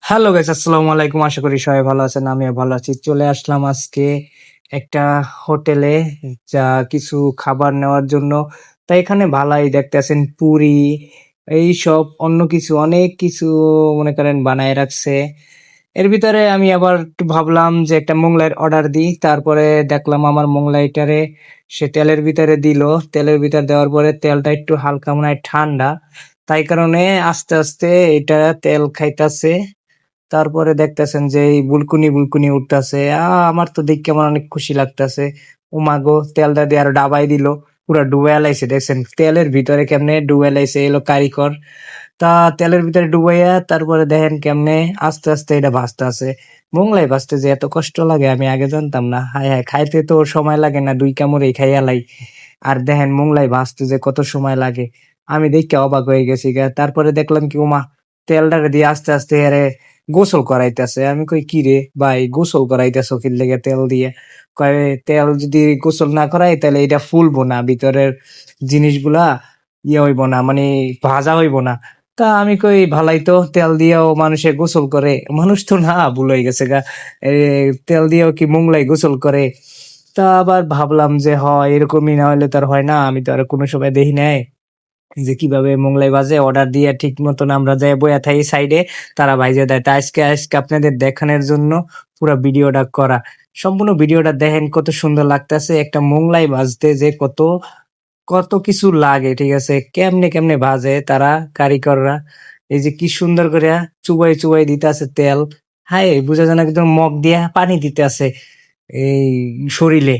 Hello guys, আসসালামু আলাইকুম। আশা করি সবাই ভালো আছেন। আমিও ভালো আছি। চলে আসলাম আজকে একটা হোটেলে যা কিছু খাবার নেওয়ার জন্য। তা এখানে ভালাই দেখতেছেন পুরি এইসব অন্য কিছু অনেক কিছু মনে করেন বানায় রাখছে। এর ভিতরে আমি আবার একটু ভাবলাম যে একটা মোগলাইয়ের অর্ডার দিই। তারপরে দেখলাম আমার মোগলাইটারে সে তেলের ভিতরে দিল। তেলের ভিতর দেওয়ার পরে তেলটা একটু হালকা মনে হয় ঠান্ডা। তাই কারণে আস্তে, আস্তে এটা তেল খাইতাছে। তারপরে দেখতেছেন যে এই বুলকুনি উঠতাছে। আমার তো দেখে আমার অনেক খুশি লাগতাছে। ওমাগো! তেলটা দিয়ে আরো ডাবাই দিল। পুরা ডুবাইয়া লাইছে দেখছেন। তেলের ভিতরে কেমনে ডুবাইয়া লাইছে এলো কারিগর। তা তেলের ভিতরে ডুবাইয়া তারপরে দেখেন কেমনে আস্তে, আস্তে এটা ভাজতাছে। মোগলাই ভাজতে যে এত কষ্ট লাগে আমি আগে জানতাম না। হায়, হায়! খাইতে তো সময় লাগে না। ২ কামড়েই খাইয়া লাই। আর দেখেন মোগলাই ভাজতে যে কত সময় লাগে। আমি দেইখা অবাক হয়ে গেছি গা। তারপরে দেখলাম কি ওমা! তেলটারে দিয়ে আস্তে, আস্তে এরে গোসল করাইতেছে। আমি কই, "কিরে ভাই গোসল করাইতেছো কি লেগে তেল দিয়ে?" কয়, "তেল যদি গোসল না করাই তাহলে এটা ফুলবো না। ভিতরের জিনিসগুলা হইবো না, মানে ভাজা হইবো না।" তা আমি কই, "ভালাই তো, তেল দিয়েও মানুষে গোসল করে।" মানুষ তো না, ভুল হয়ে গেছে গা। এ তেল দিয়েও কি মোগলাই গোসল করে? তা আবার ভাবলাম যে, এরকমই না হইলে তো আর হয় না। আমি তো আর কোনো সময় দেখি নাই। যে কিভাবে মোগলাই ভাজে অর্ডার দিয়ে ঠিক মতন আমরা যাই বইয়া থাকি সাইডে, তারা ভাইজা দেয়। তা আজকে আপনাদের দেখানোর জন্য পুরা ভিডিওটা করা। সম্পূর্ণ ভিডিওটা দেখেন কত সুন্দর লাগতেছে। একটা মোগলাই ভাজতে যে কত কিছু লাগে, ঠিক আছে? কেমনে ভাজে তারা কারিগররা। এই যে কি সুন্দর কইরা চুবাই দিতাছে তেল। হায়! বুঝা যায় না একদম মগ দিয়া পানি দিতেছে এই শরীলে।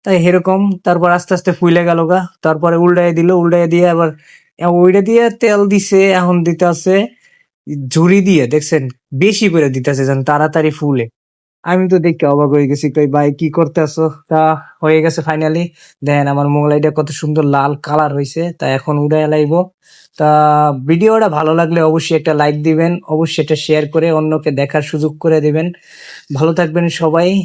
তাই এরকম তারপর আস্তে, আস্তে ফুইলা গেলগা। তারপরে উল্টাইয়া দিল। উল্টাইয়া দিয়ে আবার ওইটা দিয়ে তেল দিছে। এখন দিতাছে ঝুড়ি দিয়ে দেখছেন? বেশি করে দিতেছে যেন তাড়াতাড়ি ফুলে। আমি তো দেখে অবাক হয়ে গেছি। কই, "ভাই কি করতেছো?" তা হয়ে গেছে ফাইনালি। দেখেন আমার মোগলাইটা কত সুন্দর লাল কালার হইছে। তা এখন উঠাইয়া লাইবো। তা ভিডিওটা ভালো লাগলে অবশ্যই একটা লাইক দিবেন। অবশ্যই এটা শেয়ার করে অন্যকে দেখার সুযোগ করে দিবেন। ভালো থাকবেন সবাই।